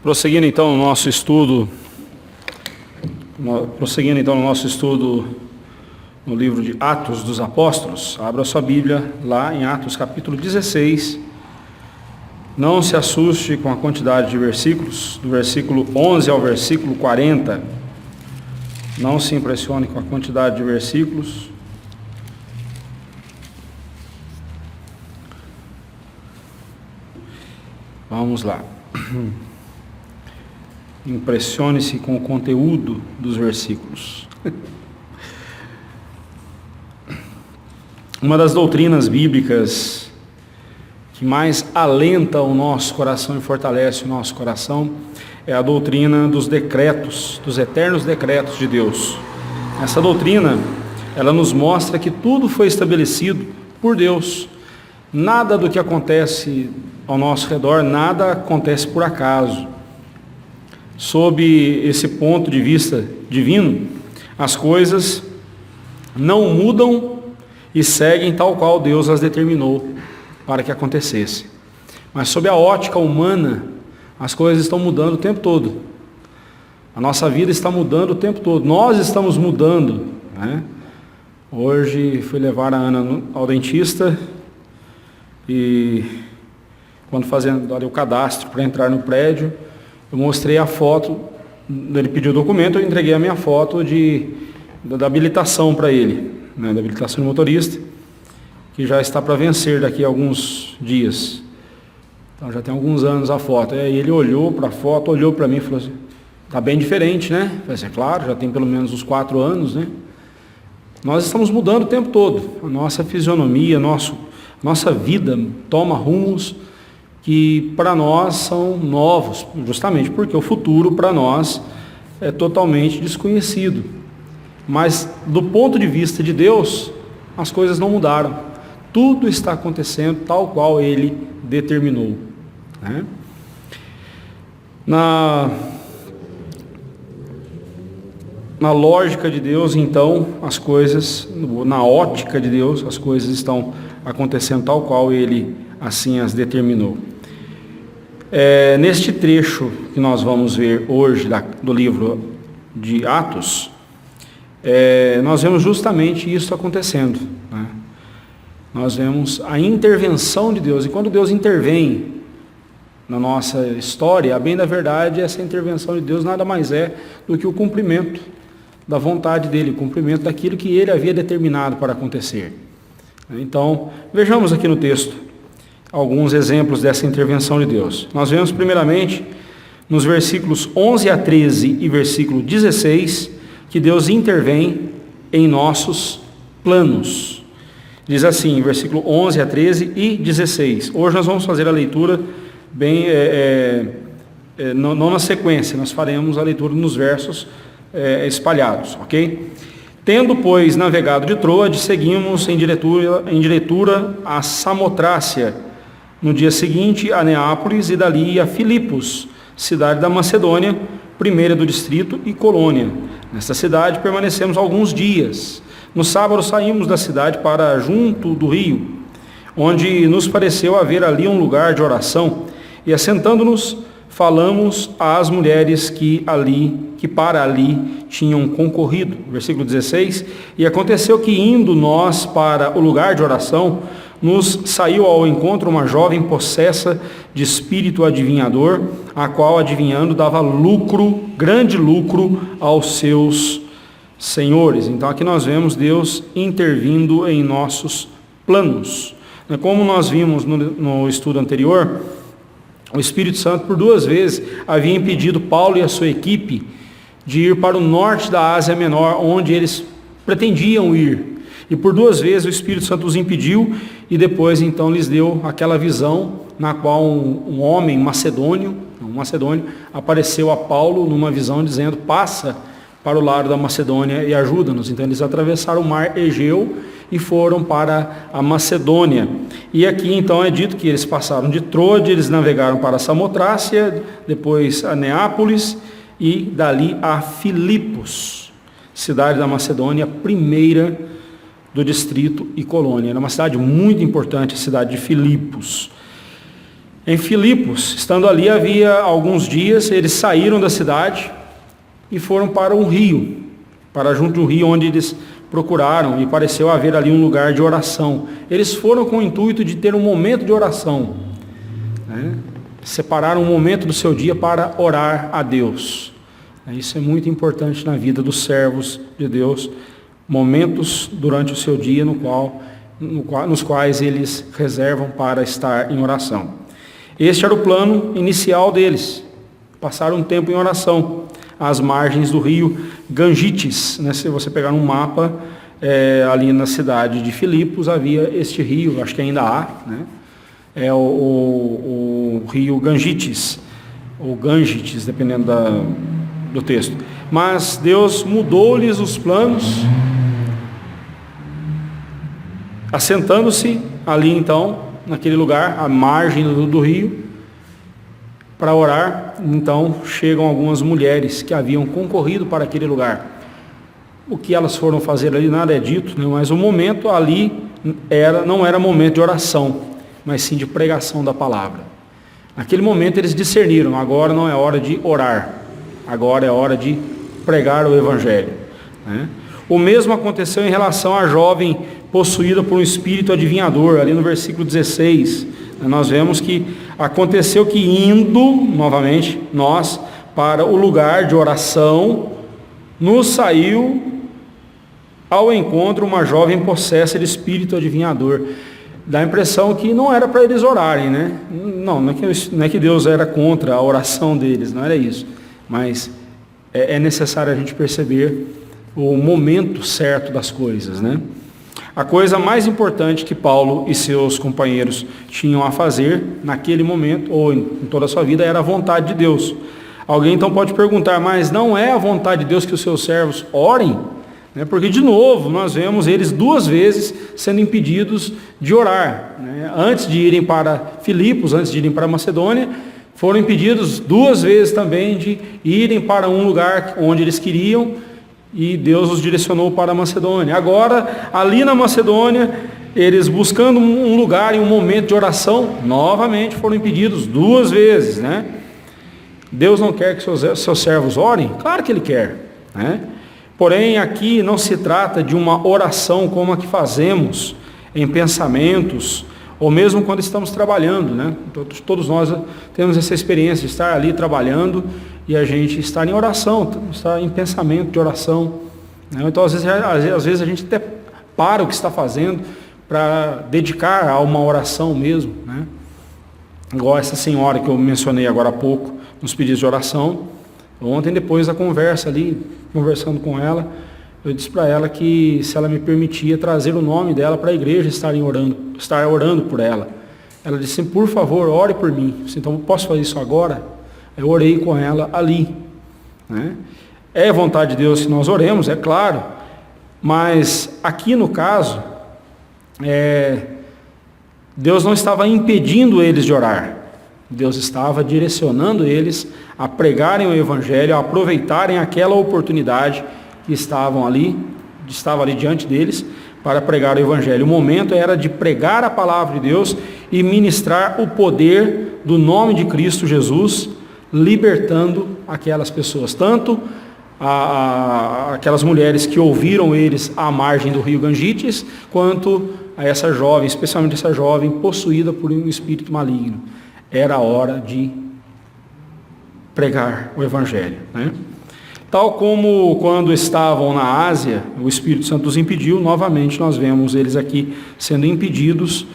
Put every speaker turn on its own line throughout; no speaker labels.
Prosseguindo então no nosso estudo no livro de Atos dos Apóstolos, abra sua Bíblia lá em Atos capítulo 16. Não se assuste com a quantidade de versículos, do versículo 11 ao versículo 40. Não se impressione com a quantidade de versículos. Vamos lá. Impressione-se com o conteúdo dos versículos. Uma das doutrinas bíblicas que mais alenta o nosso coração e fortalece o nosso coração é a doutrina dos decretos, dos eternos decretos de Deus. Essa doutrina, ela nos mostra que tudo foi estabelecido por Deus. Nada do que acontece ao nosso redor, nada acontece por acaso. Sob esse ponto de vista divino, as coisas não mudam e seguem tal qual Deus as determinou para que acontecesse. Mas sob a ótica humana, as coisas estão mudando o tempo todo. A nossa vida está mudando o tempo todo. Nós estamos mudando, né? Hoje fui levar a Ana ao dentista e quando fazendo ali o cadastro para entrar no prédio, eu mostrei a foto, ele pediu o documento, eu entreguei a minha foto da habilitação para ele, né, da habilitação de motorista, que já está para vencer daqui a alguns dias. Então já tem alguns anos a foto. E aí ele olhou para a foto, olhou para mim e falou assim, está bem diferente, né? Eu falei assim, claro, já tem pelo menos uns 4 anos, né? Nós estamos mudando o tempo todo. A nossa fisionomia, nossa vida toma rumos que para nós são novos, justamente porque o futuro para nós é totalmente desconhecido. Mas do ponto de vista de Deus, as coisas não mudaram. Tudo está acontecendo tal qual Ele determinou, né? Na lógica de Deus, então, as coisas, na ótica de Deus, as coisas estão acontecendo tal qual Ele assim as determinou. Neste trecho que nós vamos ver hoje do livro de Atos, nós vemos justamente isso acontecendo, né? Nós vemos a intervenção de Deus, e quando Deus intervém na nossa história, a bem da verdade, essa intervenção de Deus nada mais é do que o cumprimento da vontade dele, o cumprimento daquilo que ele havia determinado para acontecer. Então, vejamos aqui no texto alguns exemplos dessa intervenção de Deus. Nós vemos primeiramente nos versículos 11 a 13 e versículo 16 que Deus intervém em nossos planos. Diz assim, versículo 11 a 13 e 16. Hoje nós vamos fazer a leitura bem, não na sequência, nós faremos a leitura nos versos espalhados, ok? Tendo, pois, navegado de Troade, seguimos em diretura a Samotrácia. No dia seguinte, a Neápolis e dali a Filipos, cidade da Macedônia, primeira do distrito e colônia. Nesta cidade permanecemos alguns dias. No sábado saímos da cidade para junto do rio, onde nos pareceu haver ali um lugar de oração, e assentando-nos, falamos às mulheres que para ali tinham concorrido. Versículo 16, e aconteceu que indo nós para o lugar de oração, nos saiu ao encontro uma jovem possessa de espírito adivinhador, a qual adivinhando dava grande lucro aos seus senhores. Então aqui nós vemos Deus intervindo em nossos planos. Como nós vimos no estudo anterior, o Espírito Santo por 2 vezes havia impedido Paulo e a sua equipe de ir para o norte da Ásia Menor, onde eles pretendiam ir. E por 2 vezes o Espírito Santo os impediu e depois então lhes deu aquela visão na qual um homem macedônio apareceu a Paulo numa visão dizendo, passa para o lado da Macedônia e ajuda-nos. Então eles atravessaram o mar Egeu e foram para a Macedônia. E aqui então é dito que eles passaram de Troade, eles navegaram para Samotrácia, depois a Neápolis e dali a Filipos, cidade da Macedônia, primeira do distrito e colônia. Era uma cidade muito importante, a cidade de Filipos. Em Filipos, estando ali havia alguns dias, eles saíram da cidade e foram para um rio, para junto do rio onde eles procuraram, e pareceu haver ali um lugar de oração. Eles foram com o intuito de ter um momento de oração, né? Separaram um momento do seu dia para orar a Deus. Isso é muito importante na vida dos servos de Deus, momentos durante o seu dia nos quais eles reservam para estar em oração. Este era o plano inicial deles, passar um tempo em oração, às margens do rio Gangites, né? Se você pegar um mapa, ali na cidade de Filipos havia este rio, acho que ainda há, né? É o rio Gangites, ou Gangites, dependendo do texto. Mas Deus mudou-lhes os planos, assentando-se ali então, naquele lugar, à margem do rio, para orar. Então chegam algumas mulheres que haviam concorrido para aquele lugar. O que elas foram fazer ali nada é dito, né? Mas o momento ali não era momento de oração, mas sim de pregação da palavra. Naquele momento eles discerniram, agora não é hora de orar, agora é hora de pregar o evangelho, né? O mesmo aconteceu em relação à jovem possuída por um espírito adivinhador, ali no versículo 16, nós vemos que aconteceu que indo, novamente, nós, para o lugar de oração, nos saiu ao encontro uma jovem possessa de espírito adivinhador. Dá a impressão que não era para eles orarem, né? Não é que Deus era contra a oração deles, não era isso. Mas é necessário a gente perceber o momento certo das coisas, né? A coisa mais importante que Paulo e seus companheiros tinham a fazer naquele momento, ou em toda a sua vida, era a vontade de Deus. Alguém então pode perguntar, mas não é a vontade de Deus que os seus servos orem? Porque, de novo, nós vemos eles 2 vezes sendo impedidos de orar, né? Antes de irem para Filipos, antes de irem para Macedônia, foram impedidos 2 vezes também de irem para um lugar onde eles queriam, e Deus os direcionou para a Macedônia. Agora, ali na Macedônia, eles buscando um lugar e um momento de oração, novamente foram impedidos 2 vezes, né? Deus não quer que seus servos orem? Claro que Ele quer, né? Porém, aqui não se trata de uma oração como a que fazemos em pensamentos, ou mesmo quando estamos trabalhando, né? Todos nós temos essa experiência de estar ali trabalhando e a gente estar em oração, estar em pensamento de oração, né? Então, às vezes a gente até para o que está fazendo para dedicar a uma oração mesmo, né? Igual essa senhora que eu mencionei agora há pouco, nos pedidos de oração. Ontem, depois da conversa ali, conversando com ela, eu disse para ela que se ela me permitia trazer o nome dela para a igreja, estar orando por ela. Ela disse, por favor, ore por mim. Eu disse, então, posso fazer isso agora? Eu orei com ela ali, né? É vontade de Deus que nós oremos, é claro, mas aqui no caso, Deus não estava impedindo eles de orar, Deus estava direcionando eles a pregarem o evangelho, a aproveitarem aquela oportunidade que estava ali diante deles para pregar o evangelho. O momento era de pregar a palavra de Deus e ministrar o poder do nome de Cristo Jesus, libertando aquelas pessoas, tanto aquelas mulheres que ouviram eles à margem do rio Gangites, quanto a essa jovem, especialmente essa jovem possuída por um espírito maligno. Era a hora de pregar o evangelho, né? Tal como quando estavam na Ásia, o Espírito Santo os impediu, novamente nós vemos eles aqui sendo impedidos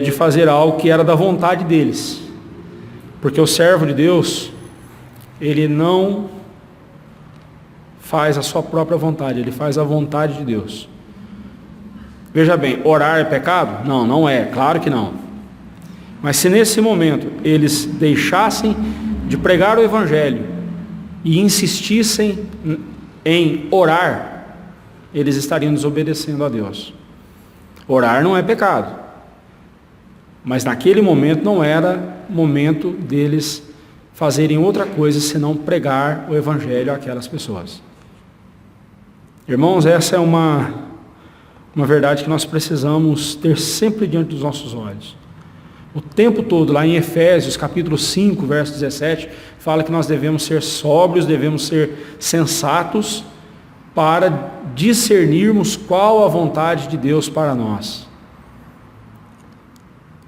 de fazer algo que era da vontade deles. Porque o servo de Deus, ele não faz a sua própria vontade, ele faz a vontade de Deus. Veja bem, orar é pecado? Não, não é, claro que não. Mas se nesse momento eles deixassem de pregar o evangelho e insistissem em orar, eles estariam desobedecendo a Deus. Orar não é pecado, mas naquele momento não era momento deles fazerem outra coisa senão pregar o evangelho àquelas pessoas. Irmãos, essa é uma verdade que nós precisamos ter sempre diante dos nossos olhos. O tempo todo, lá em Efésios, capítulo 5, verso 17, fala que nós devemos ser sóbrios, devemos ser sensatos para discernirmos qual a vontade de Deus para nós.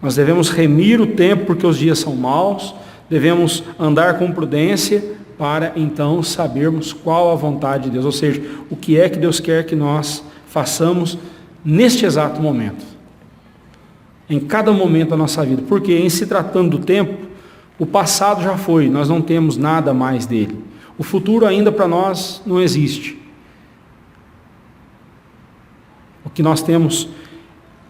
Nós devemos remir o tempo porque os dias são maus, devemos andar com prudência para então sabermos qual a vontade de Deus, ou seja, o que é que Deus quer que nós façamos neste exato momento. Em cada momento da nossa vida, porque em se tratando do tempo, o passado já foi, nós não temos nada mais dele. O futuro ainda para nós não existe. O que nós temos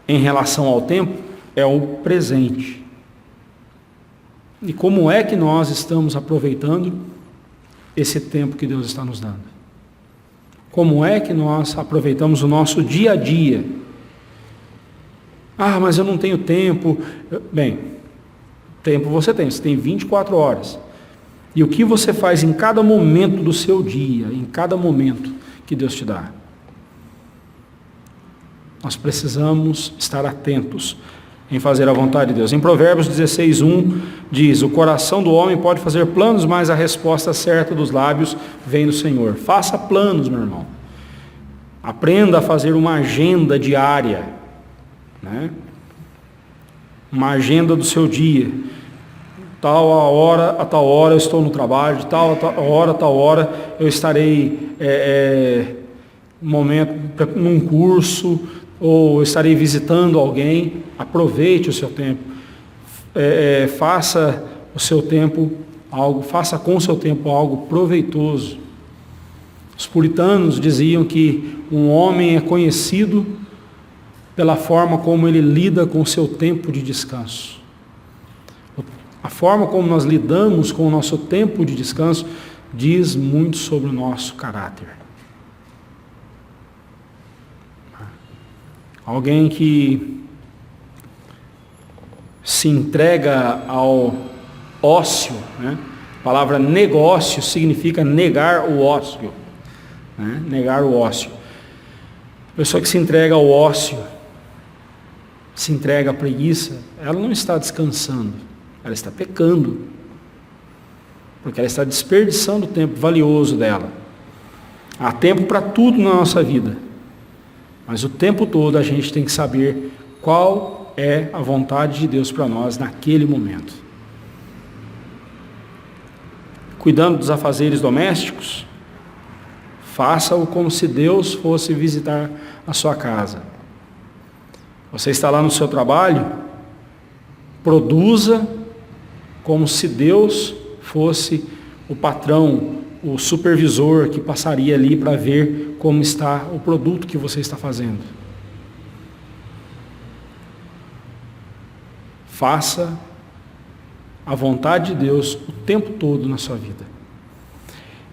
em relação ao tempo é o presente. E como é que nós estamos aproveitando esse tempo que Deus está nos dando? Como é que nós aproveitamos o nosso dia a dia? Ah, mas eu não tenho tempo. Bem, tempo você tem 24 horas. E o que você faz em cada momento do seu dia, em cada momento que Deus te dá? Nós precisamos estar atentos em fazer a vontade de Deus. Em Provérbios 16:1 diz: o coração do homem pode fazer planos, mas a resposta certa dos lábios vem do Senhor. Faça planos, meu irmão. Aprenda a fazer uma agenda diária. Uma agenda do seu dia. A tal hora eu estou no trabalho, de tal hora eu estarei num curso, ou estarei visitando alguém. Aproveite o seu tempo. Faça com o seu tempo algo proveitoso. Os puritanos diziam que um homem é conhecido pela forma como ele lida com o seu tempo de descanso. A forma como nós lidamos com o nosso tempo de descanso diz muito sobre o nosso caráter. Alguém que se entrega ao ócio, A palavra negócio significa negar o ócio, Negar o ócio. A pessoa que se entrega ao ócio, se entrega à preguiça, ela não está descansando, ela está pecando, porque ela está desperdiçando o tempo valioso dela. Há tempo para tudo na nossa vida, mas o tempo todo a gente tem que saber qual é a vontade de Deus para nós naquele momento. Cuidando dos afazeres domésticos, faça-o como se Deus fosse visitar a sua casa. Você está lá no seu trabalho, produza como se Deus fosse o patrão, o supervisor que passaria ali para ver como está o produto que você está fazendo. Faça a vontade de Deus o tempo todo na sua vida.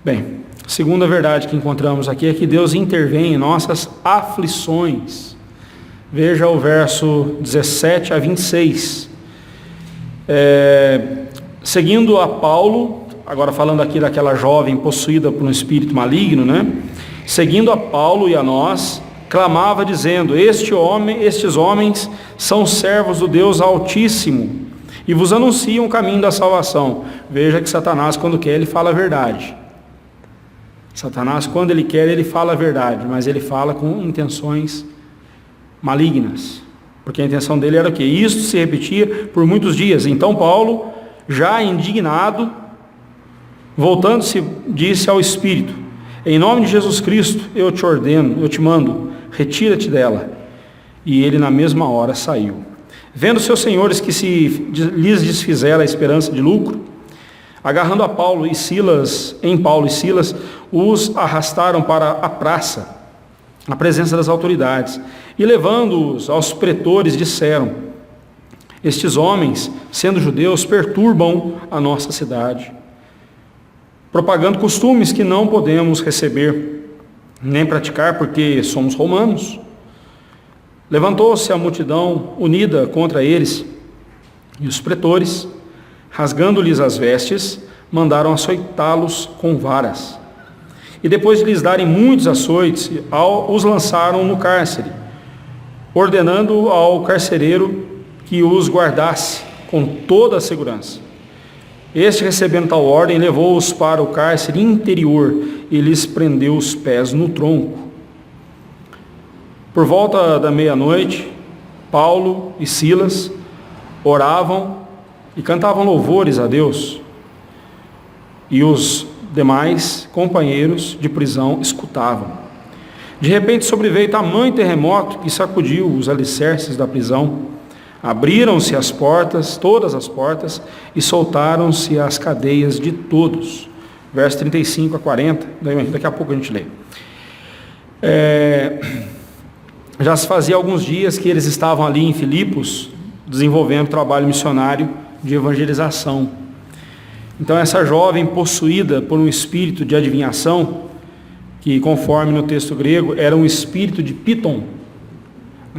Bem, a segunda verdade que encontramos aqui é que Deus intervém em nossas aflições. Veja o verso 17 a 26. Seguindo a Paulo, agora falando aqui daquela jovem possuída por um espírito maligno, Seguindo a Paulo e a nós, clamava dizendo: estes homens são servos do Deus Altíssimo e vos anunciam o caminho da salvação. Veja que Satanás, quando quer, ele fala a verdade. Satanás, quando ele quer, ele fala a verdade, mas ele fala com intenções malignas, porque a intenção dele era o quê? Isto se repetia por muitos dias. Então Paulo, já indignado, voltando-se, disse ao Espírito: em nome de Jesus Cristo, eu te ordeno, eu te mando, retira-te dela. E ele na mesma hora saiu. Vendo seus senhores que lhes desfizera a esperança de lucro, agarrando a Paulo e Silas, os arrastaram para a praça, à presença das autoridades, e levando-os aos pretores, disseram: estes homens, sendo judeus, perturbam a nossa cidade, propagando costumes que não podemos receber, nem praticar, porque somos romanos. Levantou-se a multidão unida contra eles, e os pretores, rasgando-lhes as vestes, mandaram açoitá-los com varas. E depois de lhes darem muitos açoites, os lançaram no cárcere, ordenando ao carcereiro que os guardasse com toda a segurança. Este, recebendo tal ordem, levou-os para o cárcere interior e lhes prendeu os pés no tronco. Por volta da meia-noite, Paulo e Silas oravam e cantavam louvores a Deus, e os demais companheiros de prisão escutavam. De repente sobreveio tamanho terremoto que sacudiu os alicerces da prisão. Abriram-se as portas, todas as portas, e soltaram-se as cadeias de todos. Verso 35 a 40, daqui a pouco a gente lê. Já se fazia alguns dias que eles estavam ali em Filipos, desenvolvendo trabalho missionário de evangelização. Então essa jovem, possuída por um espírito de adivinhação, que conforme no texto grego era um espírito de Piton.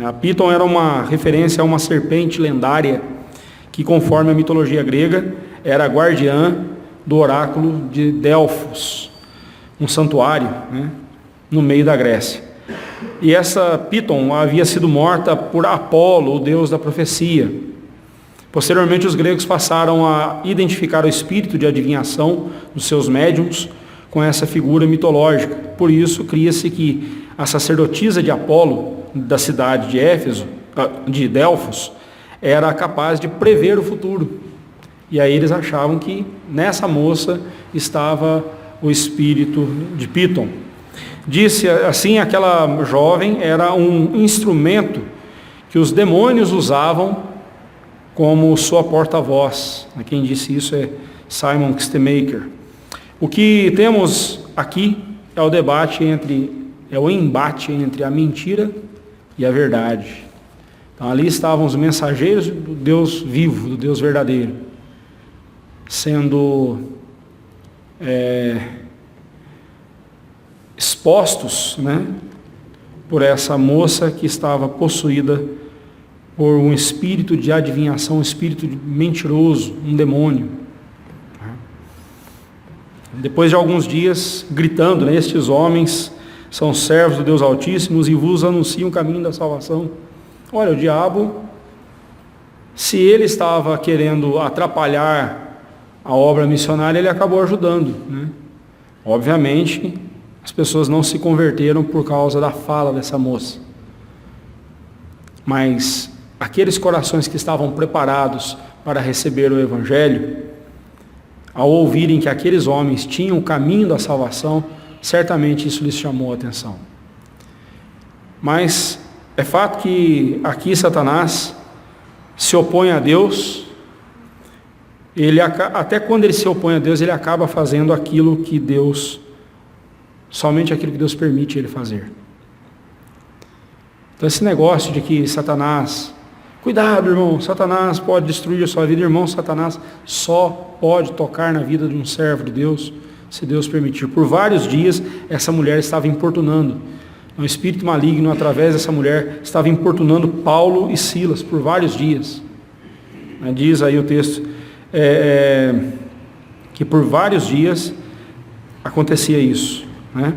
A Piton era uma referência a uma serpente lendária, que conforme a mitologia grega era a guardiã do oráculo de Delfos, um santuário, né, no meio da Grécia. E essa Piton havia sido morta por Apolo, o deus da profecia. Posteriormente, os gregos passaram a identificar o espírito de adivinhação dos seus médiuns com essa figura mitológica. Por isso, cria-se que a sacerdotisa de Apolo, da cidade de Delfos, era capaz de prever o futuro. E aí eles achavam que nessa moça estava o espírito de Piton. Disse assim, aquela jovem era um instrumento que os demônios usavam como sua porta-voz. Quem disse isso é Simon Kistemaker. O que temos aqui é o embate entre a mentira e a verdade. Então ali estavam os mensageiros do Deus vivo, do Deus verdadeiro, sendo expostos, né, por essa moça que estava possuída por um espírito de adivinhação, um espírito mentiroso, um demônio. Depois de alguns dias, gritando, né, estes homens são servos do Deus Altíssimo e vos anunciam o caminho da salvação. Olha, o diabo, se ele estava querendo atrapalhar a obra missionária, ele acabou ajudando, né? Obviamente, as pessoas não se converteram por causa da fala dessa moça. Mas aqueles corações que estavam preparados para receber o Evangelho, ao ouvirem que aqueles homens tinham o caminho da salvação, certamente isso lhes chamou a atenção. Mas é fato que aqui Satanás se opõe a Deus. Até quando ele se opõe a Deus, ele acaba fazendo aquilo que Deus, somente aquilo que Deus permite ele fazer. Então esse negócio de que Satanás, cuidado irmão, Satanás pode destruir a sua vida, irmão, Satanás só pode tocar na vida de um servo de Deus, se Deus permitir. Por vários dias essa mulher estava importunando, um espírito maligno através dessa mulher estava importunando Paulo e Silas por vários dias. Diz aí o texto, que por vários dias acontecia isso, né?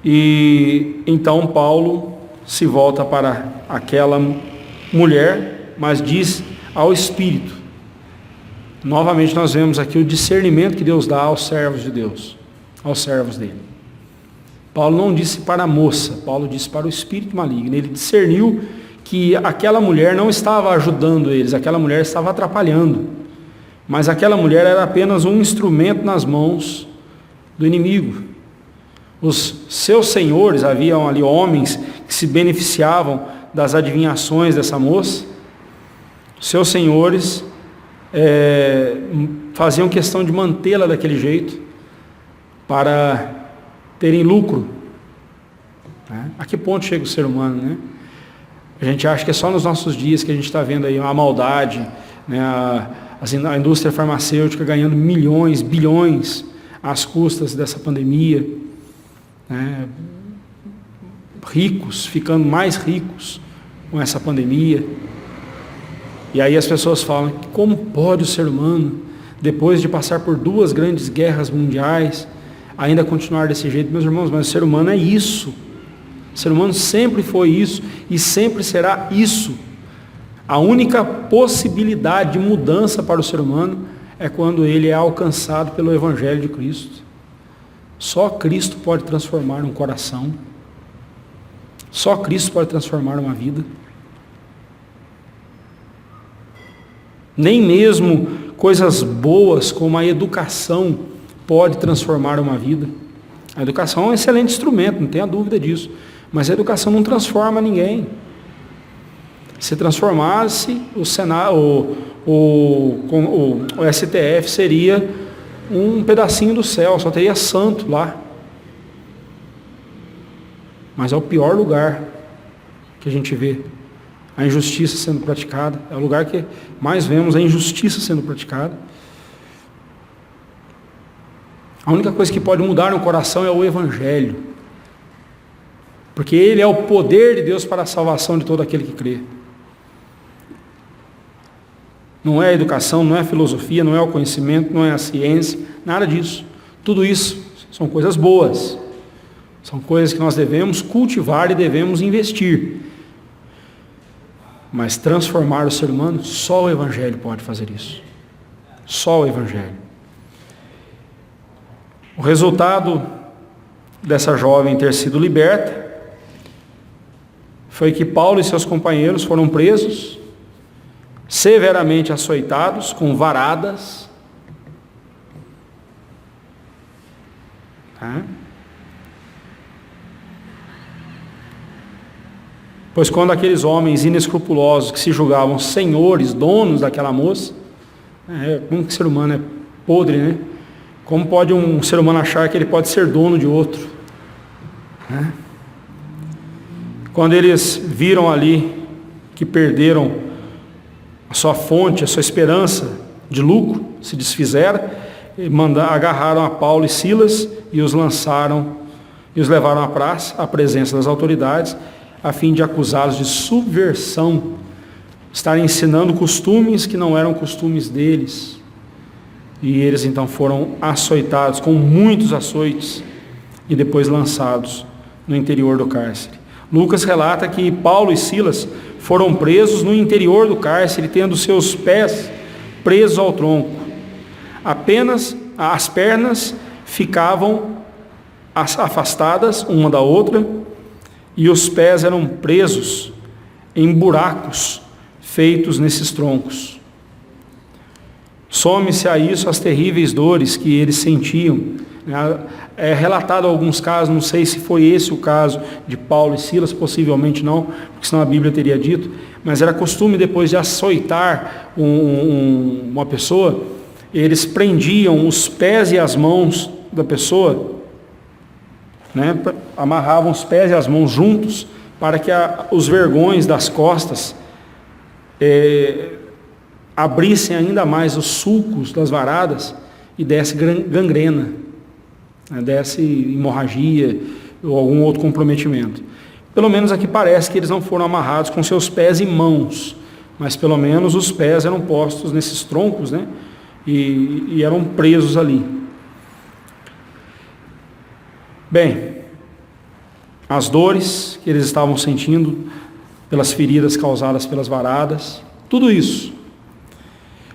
E então Paulo se volta para aquela mulher, mas diz ao Espírito. Novamente nós vemos aqui o discernimento que Deus dá aos servos de Deus, aos servos dele. Paulo não disse para a moça, Paulo disse para o espírito maligno. Ele discerniu que aquela mulher não estava ajudando eles, aquela mulher estava atrapalhando. Mas aquela mulher era apenas um instrumento nas mãos do inimigo. Os seus senhores, haviam ali homens que se beneficiavam das adivinhações dessa moça. Seus senhores faziam questão de mantê-la daquele jeito para terem lucro. A que ponto chega o ser humano, né? A gente acha que é só nos nossos dias que a gente está vendo aí a maldade, né? A indústria farmacêutica ganhando milhões, bilhões às custas dessa pandemia, né? Ricos ficando mais ricos com essa pandemia. E aí as pessoas falam, como pode o ser humano, depois de passar por 2 grandes guerras mundiais, ainda continuar desse jeito? Meus irmãos, mas o ser humano é isso. O ser humano sempre foi isso e sempre será isso. A única possibilidade de mudança para o ser humano é quando ele é alcançado pelo Evangelho de Cristo. Só Cristo pode transformar um coração. Só Cristo pode transformar uma vida. Nem mesmo coisas boas como a educação pode transformar uma vida. A educação é um excelente instrumento, não tenha dúvida disso. Mas a educação não transforma ninguém. Se transformasse, o STF seria um pedacinho do céu, só teria santo lá. Mas é o pior lugar que a gente vê a injustiça sendo praticada. É o lugar que mais vemos a injustiça sendo praticada. A única coisa que pode mudar no coração é o Evangelho. Porque ele é o poder de Deus para a salvação de todo aquele que crê. Não é a educação, não é a filosofia, não é o conhecimento, não é a ciência, nada disso. Tudo isso são coisas boas. São coisas que nós devemos cultivar e devemos investir. Mas transformar o ser humano, só o Evangelho pode fazer isso. Só o Evangelho. O resultado dessa jovem ter sido liberta foi que Paulo e seus companheiros foram presos, severamente açoitados, com varadas. Pois quando aqueles homens inescrupulosos que se julgavam senhores, donos daquela moça, como que o ser humano é podre, né? Como pode um ser humano achar que ele pode ser dono de outro? Quando eles viram ali que perderam a sua fonte, a sua esperança de lucro, se desfizeram, agarraram a Paulo e Silas e os lançaram, e os levaram à praça, à presença das autoridades, a fim de acusá-los de subversão, estarem ensinando costumes que não eram costumes deles. E eles então foram açoitados, com muitos açoites, e depois lançados no interior do cárcere. Lucas relata que Paulo e Silas foram presos no interior do cárcere, tendo seus pés presos ao tronco. Apenas as pernas ficavam afastadas uma da outra, e os pés eram presos em buracos feitos nesses troncos. Some-se a isso as terríveis dores que eles sentiam. É relatado alguns casos, não sei se foi esse o caso de Paulo e Silas, possivelmente não, porque senão a Bíblia teria dito, mas era costume, depois de açoitar uma pessoa, eles prendiam os pés e as mãos da pessoa, amarravam os pés e as mãos juntos, para que os vergões das costas abrissem ainda mais os sulcos das varadas e desse gangrena, desse hemorragia ou algum outro comprometimento. Pelo menos aqui parece que eles não foram amarrados com seus pés e mãos, mas pelo menos os pés eram postos nesses troncos, e eram presos ali. Bem, as dores que eles estavam sentindo pelas feridas causadas pelas varadas, tudo isso.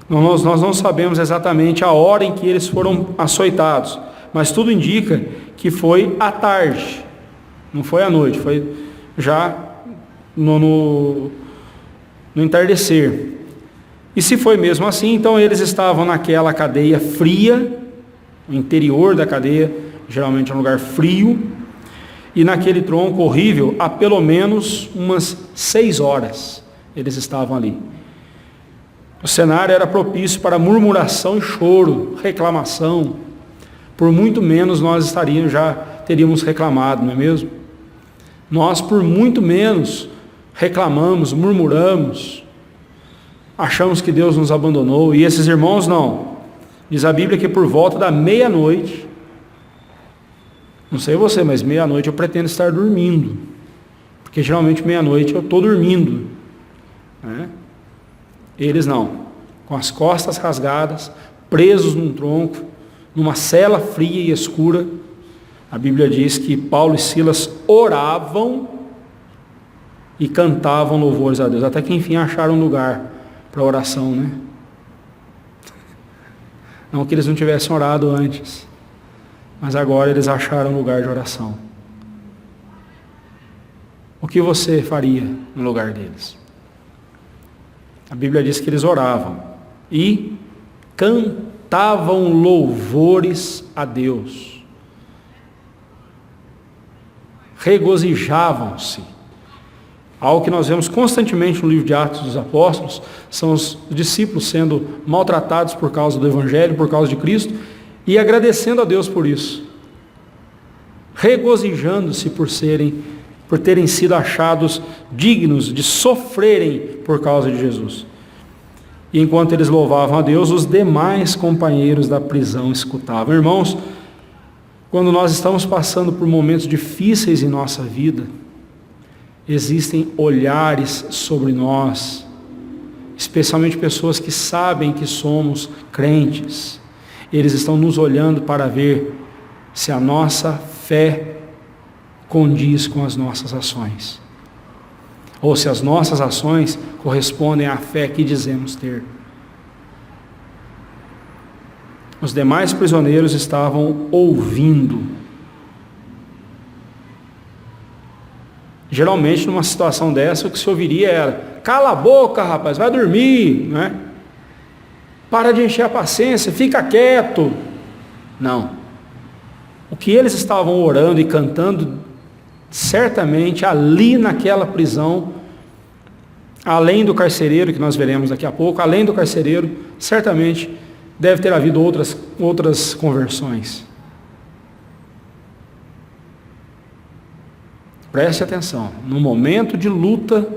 Nós não sabemos exatamente a hora em que eles foram açoitados, mas tudo indica que foi à tarde, não foi à noite, foi já no entardecer. E se foi mesmo assim, então eles estavam naquela cadeia fria, o interior da cadeia, geralmente é um lugar frio, e naquele tronco horrível, há pelo menos umas 6 horas eles estavam ali. O cenário era propício para murmuração e choro, reclamação. Por muito menos nós teríamos reclamado, não é mesmo? Nós, por muito menos, reclamamos, murmuramos, achamos que Deus nos abandonou, e esses irmãos não. Diz a Bíblia que por volta da meia-noite, não sei você, mas meia-noite eu pretendo estar dormindo, porque geralmente meia-noite eu estou dormindo, Eles não, com as costas rasgadas, presos num tronco, numa cela fria e escura. A Bíblia diz que Paulo e Silas oravam e cantavam louvores a Deus, até que enfim acharam um lugar para oração, né? Não que eles não tivessem orado antes, mas agora eles acharam um lugar de oração. O que você faria no lugar deles? A Bíblia diz que eles oravam e cantavam louvores a Deus. Regozijavam-se. Algo que nós vemos constantemente no livro de Atos dos Apóstolos, são os discípulos sendo maltratados por causa do Evangelho, por causa de Cristo, e agradecendo a Deus por isso. Regozijando-se por terem sido achados dignos de sofrerem por causa de Jesus. E enquanto eles louvavam a Deus, os demais companheiros da prisão escutavam. Irmãos, quando nós estamos passando por momentos difíceis em nossa vida, existem olhares sobre nós, especialmente pessoas que sabem que somos crentes. Eles estão nos olhando para ver se a nossa fé condiz com as nossas ações, ou se as nossas ações correspondem à fé que dizemos ter. Os demais prisioneiros estavam ouvindo. Geralmente, numa situação dessa, o que se ouviria era: cala a boca, rapaz, vai dormir, né? Para de encher a paciência, fica quieto. Não. O que eles estavam orando e cantando, certamente ali naquela prisão, além do carcereiro, que nós veremos daqui a pouco, além do carcereiro, certamente deve ter havido outras conversões. Preste atenção, no momento de luta,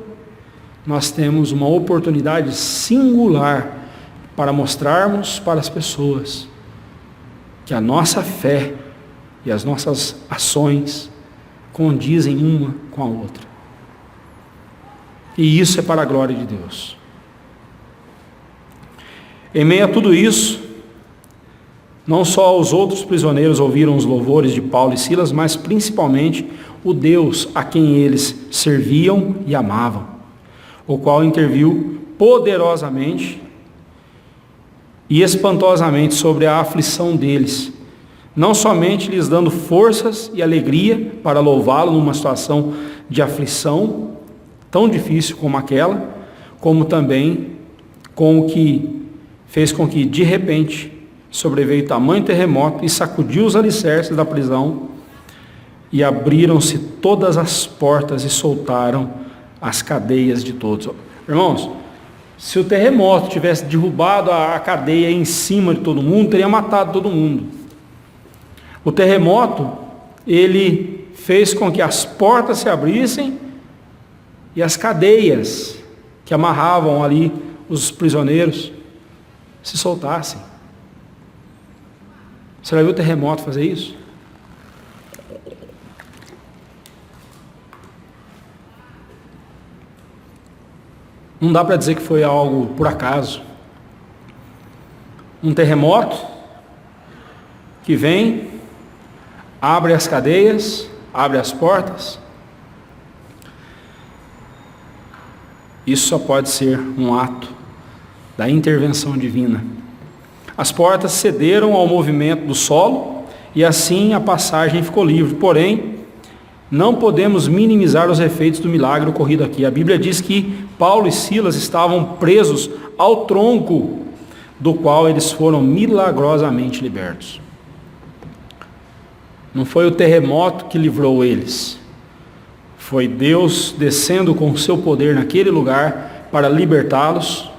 nós temos uma oportunidade singular para mostrarmos para as pessoas que a nossa fé e as nossas ações condizem uma com a outra. E isso é para a glória de Deus. Em meio a tudo isso, não só os outros prisioneiros ouviram os louvores de Paulo e Silas, mas principalmente o Deus a quem eles serviam e amavam, o qual interviu poderosamente e espantosamente sobre a aflição deles, não somente lhes dando forças e alegria para louvá-lo numa situação de aflição tão difícil como aquela, como também com o que fez com que, de repente, sobreveio tamanho terremoto e sacudiu os alicerces da prisão, e abriram-se todas as portas e soltaram as cadeias de todos. Irmãos, se o terremoto tivesse derrubado a cadeia em cima de todo mundo, teria matado todo mundo. O terremoto, ele fez com que as portas se abrissem e as cadeias que amarravam ali os prisioneiros se soltassem. Você já viu o terremoto fazer isso? Não dá para dizer que foi algo por acaso. Um terremoto que vem, abre as cadeias, abre as portas. Isso só pode ser um ato da intervenção divina. As portas cederam ao movimento do solo e assim a passagem ficou livre. Porém, não podemos minimizar os efeitos do milagre ocorrido aqui. A Bíblia diz que Paulo e Silas estavam presos ao tronco, do qual eles foram milagrosamente libertos. Não foi o terremoto que livrou eles. Foi Deus descendo com o seu poder naquele lugar para libertá-los,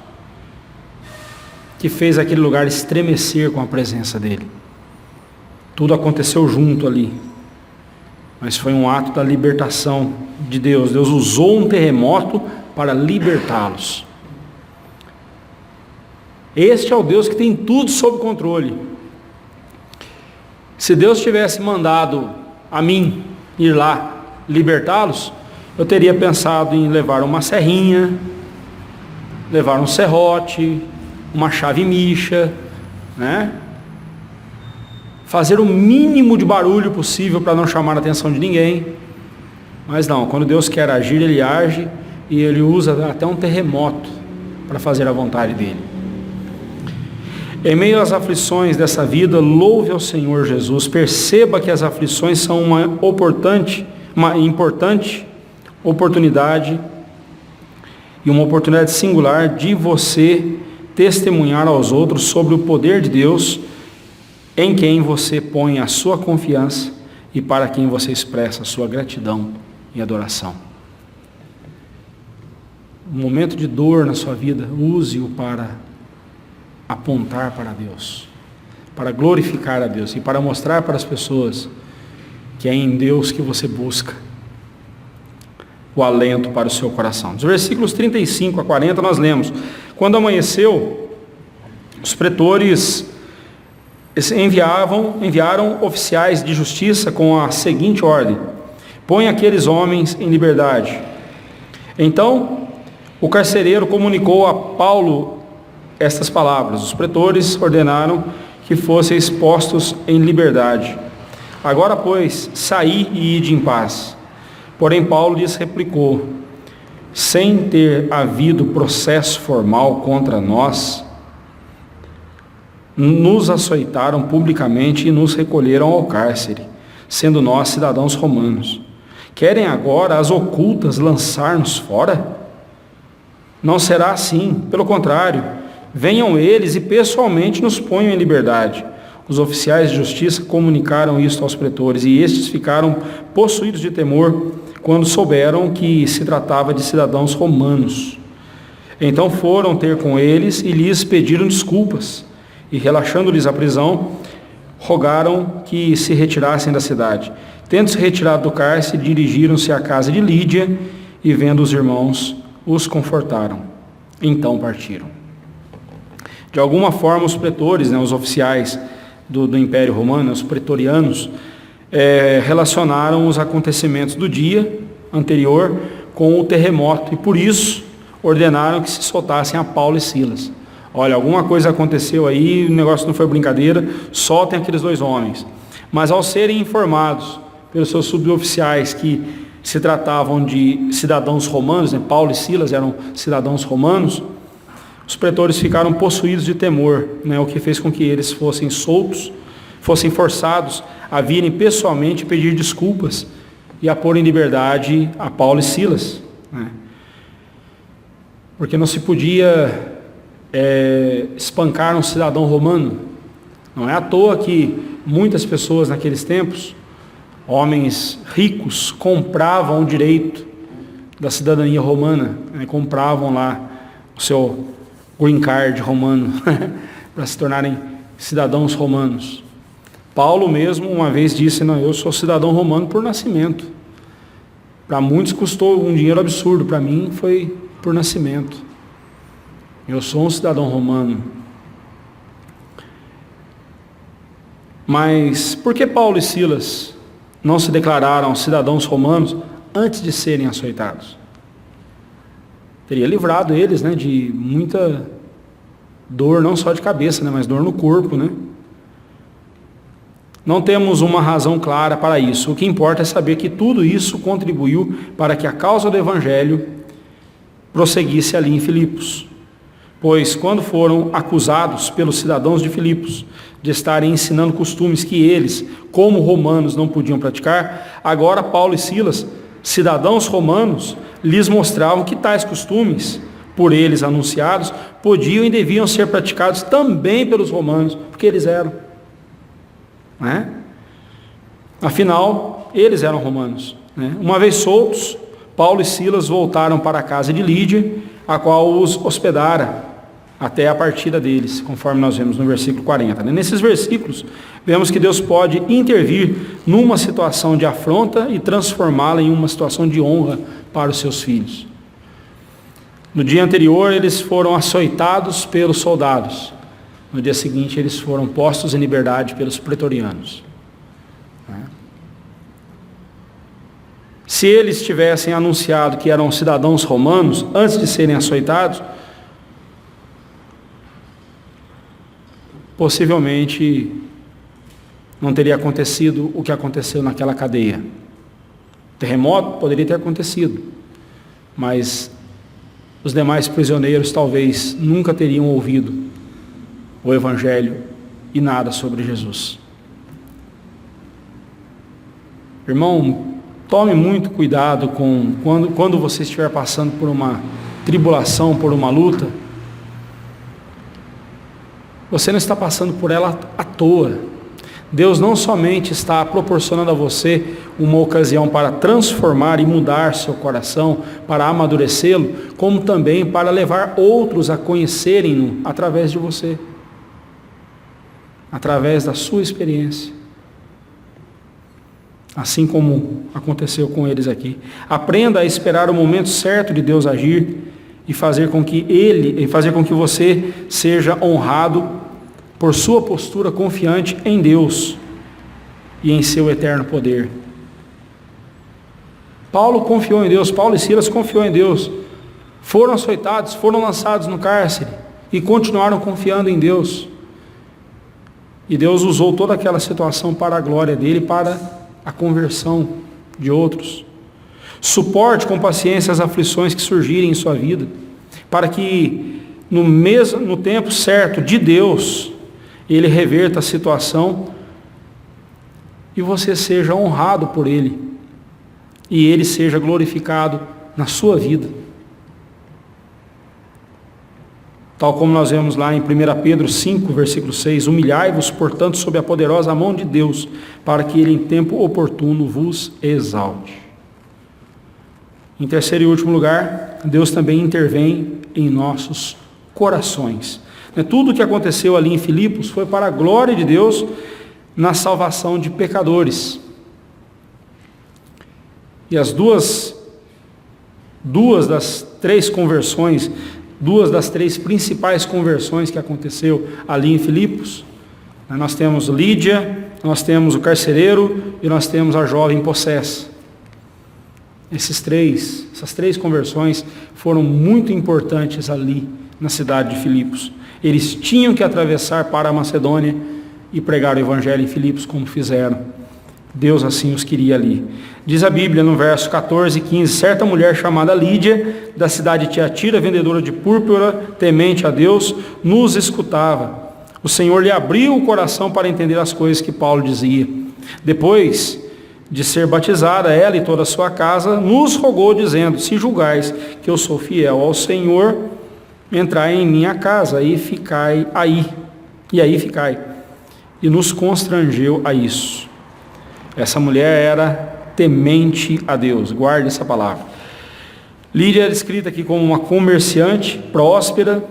que fez aquele lugar estremecer com a presença dele. Tudo aconteceu junto ali. Mas foi um ato da libertação de Deus. Deus usou um terremoto para libertá-los. Este é o Deus que tem tudo sob controle. Se Deus tivesse mandado a mim ir lá libertá-los, eu teria pensado em levar uma serrinha, levar um serrote, uma chave micha, né? Fazer o mínimo de barulho possível para não chamar a atenção de ninguém. Mas não, quando Deus quer agir, Ele age e Ele usa até um terremoto para fazer a vontade dEle. Em meio às aflições dessa vida, louve ao Senhor Jesus, perceba que as aflições são uma importante oportunidade e uma oportunidade singular de você testemunhar aos outros sobre o poder de Deus em quem você põe a sua confiança e para quem você expressa a sua gratidão e adoração. Um momento de dor na sua vida, use-o para apontar para Deus, para glorificar a Deus e para mostrar para as pessoas que é em Deus que você busca o alento para o seu coração. Dos versículos 35 a 40 nós lemos: quando amanheceu, os pretores enviaram oficiais de justiça com a seguinte ordem: põe aqueles homens em liberdade. Então, o carcereiro comunicou a Paulo estas palavras: os pretores ordenaram que fossem expostos em liberdade. Agora, pois, saí e ide em paz. Porém, Paulo lhes replicou: sem ter havido processo formal contra nós, nos açoitaram publicamente e nos recolheram ao cárcere, sendo nós cidadãos romanos. Querem agora, às ocultas, lançar-nos fora? Não será assim, pelo contrário, venham eles e pessoalmente nos ponham em liberdade. Os oficiais de justiça comunicaram isto aos pretores, e estes ficaram possuídos de temor quando souberam que se tratava de cidadãos romanos. Então foram ter com eles e lhes pediram desculpas, e relaxando-lhes a prisão, rogaram que se retirassem da cidade. Tendo-se retirado do cárcere, dirigiram-se à casa de Lídia, e vendo os irmãos, os confortaram. Então partiram. De alguma forma, os pretores, os oficiais do Império Romano, os pretorianos, relacionaram os acontecimentos do dia anterior com o terremoto, e por isso ordenaram que se soltassem a Paulo e Silas. Olha, alguma coisa aconteceu aí, o negócio não foi brincadeira, soltem aqueles dois homens. Mas ao serem informados pelos seus suboficiais que se tratavam de cidadãos romanos, Paulo e Silas eram cidadãos romanos, os pretores ficaram possuídos de temor, o que fez com que eles fossem soltos, fossem forçados a virem pessoalmente pedir desculpas e a pôr em liberdade a Paulo e Silas. Porque não se podia espancar um cidadão romano. Não é à toa que muitas pessoas naqueles tempos, homens ricos, compravam o direito da cidadania romana, compravam lá o seu green card romano para se tornarem cidadãos romanos. Paulo mesmo uma vez disse: não, eu sou cidadão romano por nascimento. Para muitos custou um dinheiro absurdo, para mim foi por nascimento. Eu sou um cidadão romano. Mas por que Paulo e Silas não se declararam cidadãos romanos antes de serem açoitados? Teria livrado eles, de muita dor, não só de cabeça, mas dor no corpo, Não temos uma razão clara para isso. O que importa é saber que tudo isso contribuiu para que a causa do Evangelho prosseguisse ali em Filipos. Pois quando foram acusados pelos cidadãos de Filipos de estarem ensinando costumes que eles, como romanos, não podiam praticar, agora Paulo e Silas, cidadãos romanos, lhes mostravam que tais costumes, por eles anunciados, podiam e deviam ser praticados também pelos romanos, porque eles eram. Afinal, eles eram romanos. Uma vez soltos, Paulo e Silas voltaram para a casa de Lídia, a qual os hospedara até a partida deles, conforme nós vemos no versículo 40. Nesses versículos, vemos que Deus pode intervir numa situação de afronta e transformá-la em uma situação de honra para os seus filhos. No dia anterior, eles foram açoitados pelos soldados. No dia seguinte, eles foram postos em liberdade pelos pretorianos. Se eles tivessem anunciado que eram cidadãos romanos antes de serem açoitados, possivelmente não teria acontecido o que aconteceu naquela cadeia. terremoto poderia ter acontecido, mas os demais prisioneiros talvez nunca teriam ouvido o Evangelho e nada sobre Jesus. Irmão, tome muito cuidado quando você estiver passando por uma tribulação, por uma luta. Você não está passando por ela à toa. Deus não somente está proporcionando a você uma ocasião para transformar e mudar seu coração, para amadurecê-lo, como também para levar outros a conhecerem-no através de você, através da sua experiência. Assim como aconteceu com eles aqui. Aprenda a esperar o momento certo de Deus agir e fazer com que você seja honrado por sua postura confiante em Deus e em seu eterno poder. Paulo confiou em Deus, Paulo e Silas confiou em Deus, foram açoitados, foram lançados no cárcere e continuaram confiando em Deus. E Deus usou toda aquela situação para a glória dele, para a conversão de outros. Suporte com paciência as aflições que surgirem em sua vida, para que no tempo certo de Deus, Ele reverta a situação e você seja honrado por Ele e Ele seja glorificado na sua vida. Tal como nós vemos lá em 1 Pedro 5, versículo 6, humilhai-vos, portanto, sob a poderosa mão de Deus, para que Ele em tempo oportuno vos exalte. Em terceiro e último lugar, Deus também intervém em nossos corações. Tudo o que aconteceu ali em Filipos foi para a glória de Deus na salvação de pecadores. E as duas das três conversões, duas das três principais conversões que aconteceu ali em Filipos, nós temos Lídia, nós temos o carcereiro e nós temos a jovem possessa. Essas três conversões foram muito importantes ali na cidade de Filipos. Eles tinham que atravessar para a Macedônia e pregar o evangelho em Filipos, como fizeram. Deus assim os queria ali. Diz a Bíblia no verso 14 e 15, certa mulher chamada Lídia, da cidade de Tiatira, vendedora de púrpura, temente a Deus, nos escutava. O Senhor lhe abriu o coração para entender as coisas que Paulo dizia. Depois de ser batizada, ela e toda a sua casa, nos rogou, dizendo, se julgais que eu sou fiel ao Senhor, entrai em minha casa e ficai aí. E aí ficai. E nos constrangeu a isso. Essa mulher era temente a Deus. Guarde essa palavra. Lídia é descrita aqui como uma comerciante próspera,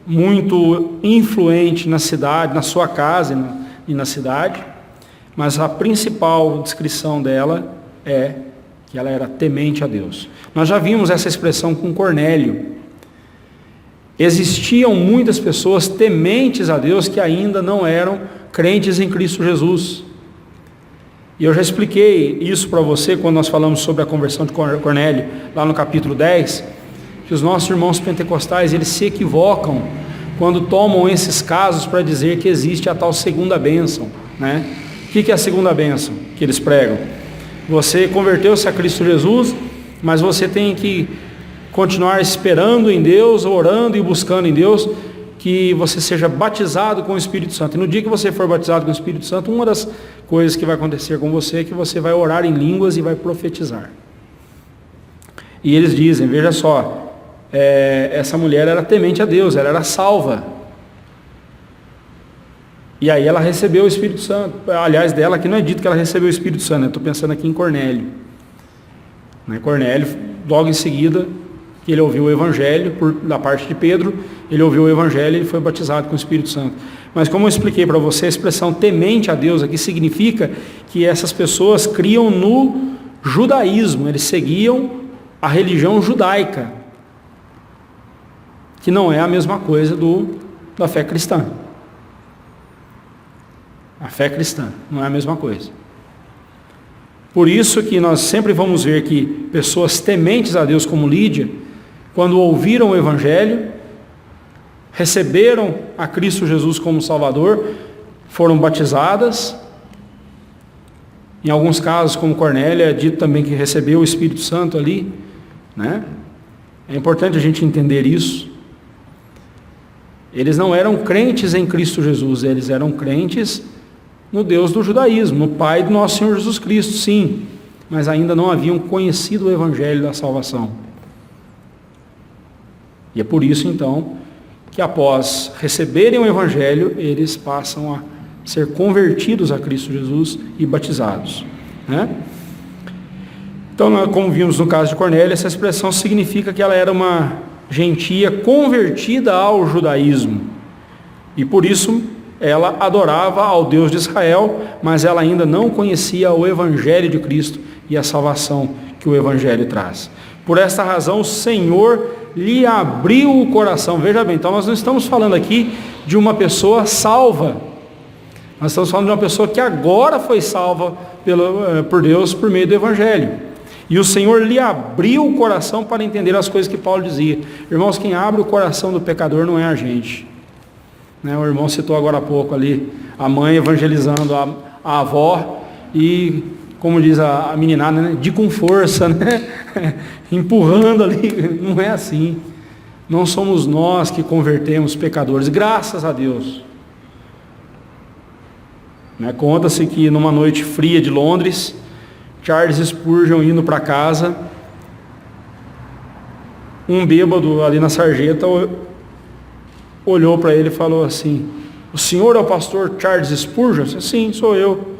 muito influente na cidade, na sua casa e na cidade. Mas a principal descrição dela é que ela era temente a Deus. Nós já vimos essa expressão com Cornélio. Existiam muitas pessoas tementes a Deus que ainda não eram crentes em Cristo Jesus. E eu já expliquei isso para você quando nós falamos sobre a conversão de Cornélio, lá no capítulo 10, que os nossos irmãos pentecostais, eles se equivocam quando tomam esses casos para dizer que existe a tal segunda bênção, né? O que é a segunda bênção que eles pregam? Você converteu-se a Cristo Jesus, mas você tem que continuar esperando em Deus, orando e buscando em Deus, que você seja batizado com o Espírito Santo. E no dia que você for batizado com o Espírito Santo, uma das coisas que vai acontecer com você é que você vai orar em línguas e vai profetizar. E eles dizem, veja só, essa mulher era temente a Deus, ela era salva. E aí ela recebeu o Espírito Santo. Aliás, dela aqui não é dito que ela recebeu o Espírito Santo, eu estou pensando aqui em Cornélio. Cornélio, logo em seguida, ele ouviu o Evangelho, da parte de Pedro, ele ouviu o Evangelho e ele foi batizado com o Espírito Santo. Mas como eu expliquei para você, a expressão temente a Deus aqui significa que essas pessoas criam no judaísmo, eles seguiam a religião judaica, que não é a mesma coisa da fé cristã. A fé cristã não é a mesma coisa. Por isso que nós sempre vamos ver que pessoas tementes a Deus como Lídia, quando ouviram o Evangelho, receberam a Cristo Jesus como Salvador, foram batizadas Em alguns casos, como Cornélio, é dito também que recebeu o Espírito Santo ali, né? É importante a gente entender isso. Eles não eram crentes em Cristo Jesus, eles eram crentes no Deus do judaísmo, no Pai do nosso Senhor Jesus Cristo, sim, mas ainda não haviam conhecido o Evangelho da salvação. E é por isso, então, que após receberem o Evangelho, eles passam a ser convertidos a Cristo Jesus e batizados, né? Então, como vimos no caso de Cornélio, essa expressão significa que ela era uma gentia convertida ao judaísmo. E por isso ela adorava ao Deus de Israel, mas ela ainda não conhecia o Evangelho de Cristo e a salvação que o Evangelho traz. Por esta razão, o Senhor lhe abriu o coração. Veja bem, então nós não estamos falando aqui de uma pessoa salva. Nós estamos falando de uma pessoa que agora foi salva por Deus por meio do Evangelho. E o Senhor lhe abriu o coração para entender as coisas que Paulo dizia. Irmãos, quem abre o coração do pecador não é a gente. Né? O irmão citou agora há pouco ali, a mãe evangelizando a avó e, como diz a meninada, né? De com força, né? Empurrando ali. Não é assim. Não somos nós que convertemos pecadores, graças a Deus. Né? Conta-se que numa noite fria de Londres, Charles Spurgeon indo para casa, um bêbado ali na sarjeta olhou para ele e falou assim: o senhor é o pastor Charles Spurgeon? Eu disse, sim, sou eu.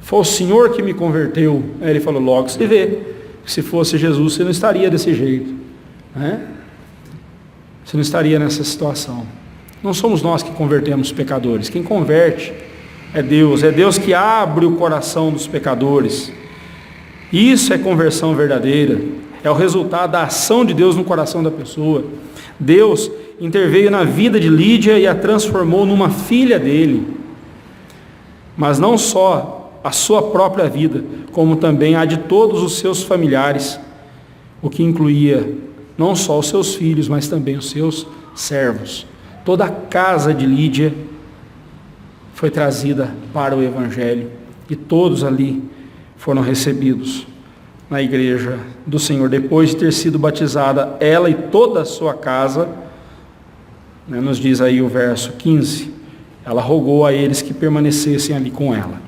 Foi o senhor que me converteu. Aí ele falou, logo se vê, que se fosse Jesus você não estaria desse jeito, né? Você não estaria nessa situação. Não somos nós que convertemos pecadores, quem converte é Deus que abre o coração dos pecadores. Isso é conversão verdadeira, é o resultado da ação de Deus no coração da pessoa. Deus interveio na vida de Lídia e a transformou numa filha dele, mas não só a sua própria vida, como também a de todos os seus familiares, o que incluía não só os seus filhos, mas também os seus servos. Toda a casa de Lídia foi trazida para o Evangelho e todos ali foram recebidos na igreja do Senhor, depois de ter sido batizada ela e toda a sua casa, né, nos diz aí o verso 15, ela rogou a eles que permanecessem ali com ela.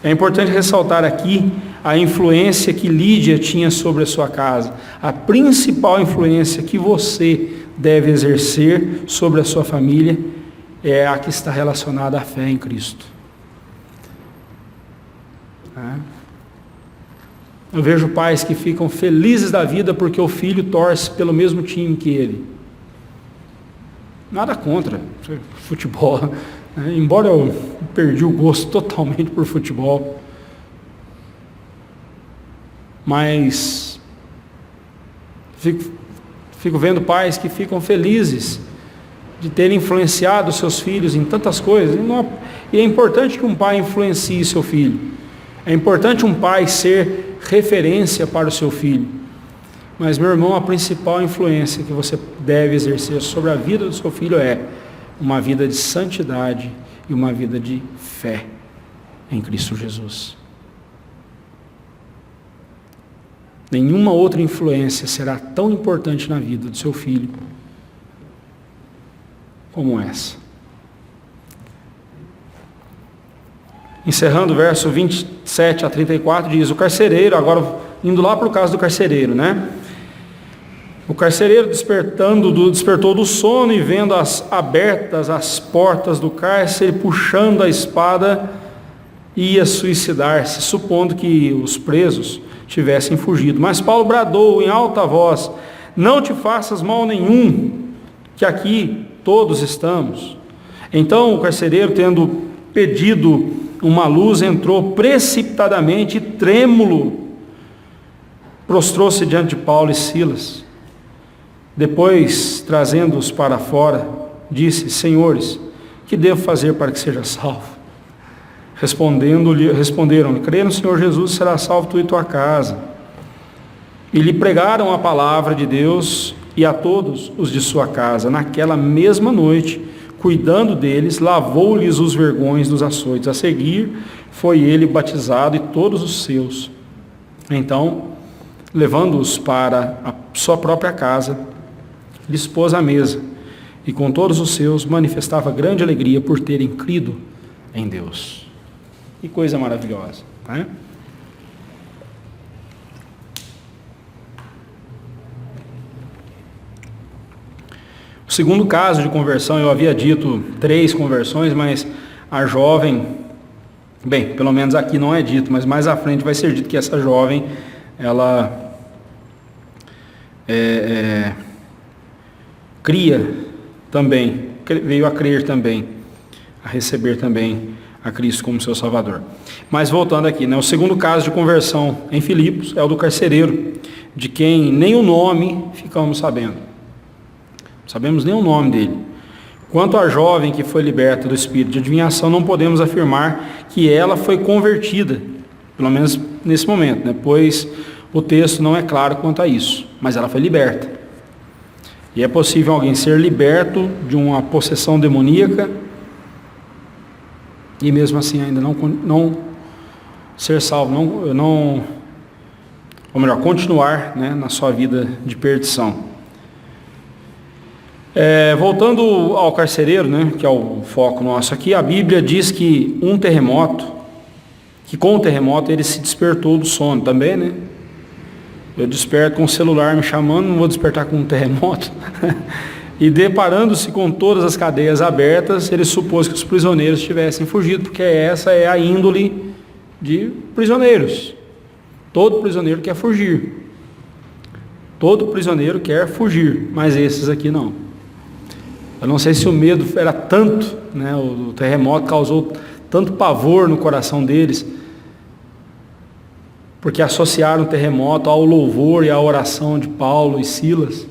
É importante ressaltar aqui a influência que Lídia tinha sobre a sua casa, a principal influência que você deve exercer sobre a sua família é a que está relacionada à fé em Cristo. Eu vejo pais que ficam felizes da vida porque o filho torce pelo mesmo time que ele. Nada contra futebol, né? Embora eu perdi o gosto totalmente por futebol, mas fico vendo pais que ficam felizes de terem influenciado seus filhos em tantas coisas. E é importante que um pai influencie seu filho. É importante um pai ser referência para o seu filho. Mas, meu irmão, a principal influência que você deve exercer sobre a vida do seu filho é uma vida de santidade e uma vida de fé em Cristo Jesus. Nenhuma outra influência será tão importante na vida do seu filho como essa. Encerrando o verso 27 a 34, diz, o carcereiro, agora indo lá para o caso do carcereiro, né? O carcereiro despertou do sono e vendo abertas as portas do cárcere, puxando a espada, ia suicidar-se, supondo que os presos tivessem fugido. Mas Paulo bradou em alta voz, não te faças mal nenhum, que aqui todos estamos. Então o carcereiro, tendo pedido uma luz, entrou precipitadamente, trêmulo, prostrou-se diante de Paulo e Silas. Depois, trazendo-os para fora, disse, senhores, que devo fazer para que seja salvo? Responderam-lhe, crê no Senhor Jesus, será salvo tu e tua casa. E lhe pregaram a palavra de Deus e a todos os de sua casa. Naquela mesma noite, cuidando deles, lavou-lhes os vergões dos açoites. A seguir, foi ele batizado e todos os seus. Então, levando-os para a sua própria casa, lhes pôs à mesa, e com todos os seus manifestava grande alegria por terem crido em Deus. Que coisa maravilhosa, né? O segundo caso de conversão, eu havia dito 3 conversões, mas a jovem, bem, pelo menos aqui não é dito, mas mais à frente vai ser dito que essa jovem, ela cria também, veio a crer também, a receber também a Cristo como seu Salvador. Mas voltando aqui, né, o segundo caso de conversão em Filipos é o do carcereiro, de quem nem o nome ficamos sabendo. Não sabemos nem o nome dele. Quanto à jovem que foi liberta do espírito de adivinhação, não podemos afirmar que ela foi convertida, pelo menos nesse momento, né, pois o texto não é claro quanto a isso, mas ela foi liberta. E é possível alguém ser liberto de uma possessão demoníaca e mesmo assim ainda não ser salvo, ou melhor, continuar, né, na sua vida de perdição. Voltando ao carcereiro, né, que é o foco nosso aqui, a Bíblia diz que com o terremoto ele se despertou do sono também, né? Eu desperto com o celular me chamando, não vou despertar com um terremoto. E deparando-se com todas as cadeias abertas, ele supôs que os prisioneiros tivessem fugido, porque essa é a índole de prisioneiros. Todo prisioneiro quer fugir. Todo prisioneiro quer fugir, mas esses aqui não. Eu não sei se o medo era tanto, né, o terremoto causou tanto pavor no coração deles, porque associaram o terremoto ao louvor e à oração de Paulo e Silas,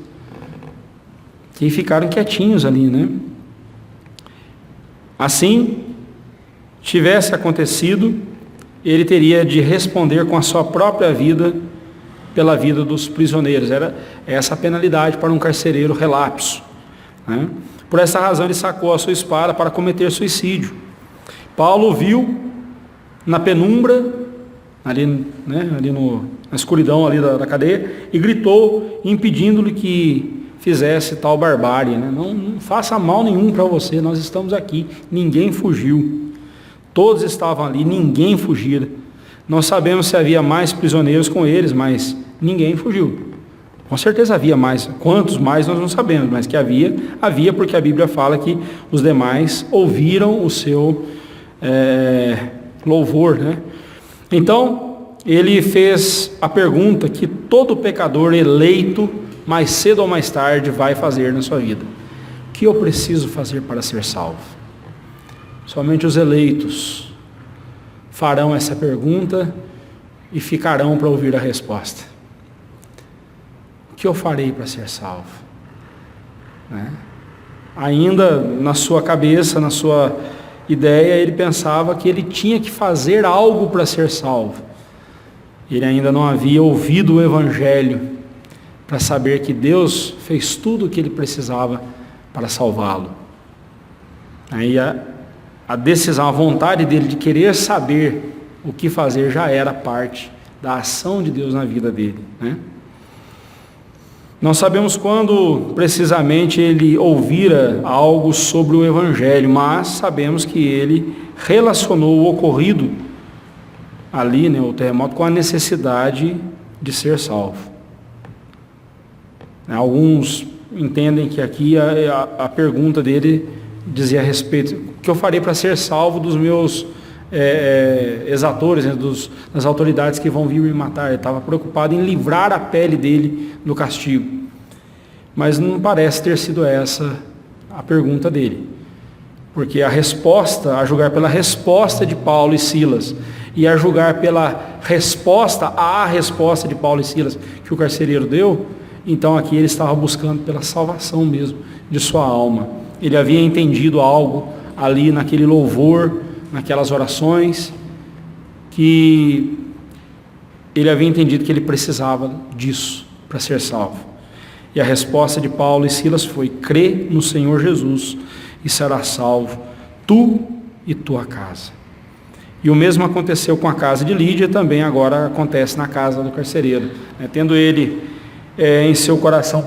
que ficaram quietinhos ali, né? Assim, tivesse acontecido, ele teria de responder com a sua própria vida pela vida dos prisioneiros. Era essa a penalidade para um carcereiro relapso, né? Por essa razão ele sacou a sua espada para cometer suicídio. Paulo viu na penumbra, ali, né, na escuridão ali da cadeia, e gritou, impedindo-lhe que fizesse tal barbárie, né? Não faça mal nenhum para você, nós estamos aqui, ninguém fugiu. Todos estavam ali, ninguém fugira. Não sabemos se havia mais prisioneiros com eles, mas ninguém fugiu. Com certeza havia mais, quantos mais nós não sabemos, mas que havia porque a Bíblia fala que os demais ouviram o seu louvor, né? Então, ele fez a pergunta que todo pecador eleito, mais cedo ou mais tarde, vai fazer na sua vida: o que eu preciso fazer para ser salvo? Somente os eleitos farão essa pergunta e ficarão para ouvir a resposta. O que eu farei para ser salvo? Né? Ainda na sua cabeça, na sua ideia, ele pensava que ele tinha que fazer algo para ser salvo. Ele ainda não havia ouvido o Evangelho para saber que Deus fez tudo o que ele precisava para salvá-lo. Aí a decisão, a vontade dele de querer saber o que fazer já era parte da ação de Deus na vida dele, né? Não sabemos quando precisamente ele ouvira algo sobre o Evangelho, mas sabemos que ele relacionou o ocorrido ali, né, o terremoto, com a necessidade de ser salvo. Alguns entendem que aqui a pergunta dele dizia a respeito: o que eu farei para ser salvo dos meus exatores, né, das autoridades que vão vir me matar? Ele estava preocupado em livrar a pele dele do castigo. Mas não parece ter sido essa a pergunta dele. Porque a julgar pela resposta de Paulo e Silas, e a julgar pela resposta à resposta de Paulo e Silas que o carcereiro deu, então aqui ele estava buscando pela salvação mesmo de sua alma. Ele havia entendido algo ali naquele louvor, naquelas orações, que ele havia entendido que ele precisava disso para ser salvo. E a resposta de Paulo e Silas foi: crê no Senhor Jesus e serás salvo, tu e tua casa. E o mesmo aconteceu com a casa de Lídia, também agora acontece na casa do carcereiro. Tendo ele em seu coração,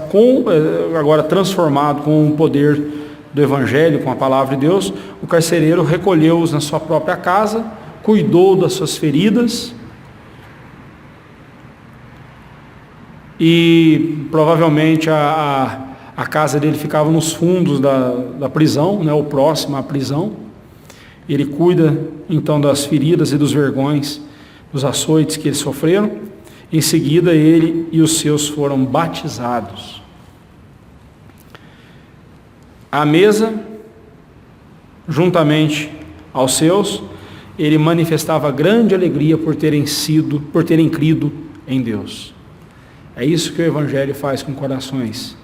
agora transformado com o poder do Evangelho, com a palavra de Deus, o carcereiro recolheu-os na sua própria casa, cuidou das suas feridas, e provavelmente a casa dele ficava nos fundos da prisão, ou próxima à prisão. Ele cuida então das feridas e dos vergões, dos açoites que eles sofreram. Em seguida, ele e os seus foram batizados. À mesa, juntamente aos seus, ele manifestava grande alegria por terem crido em Deus. É isso que o Evangelho faz com corações.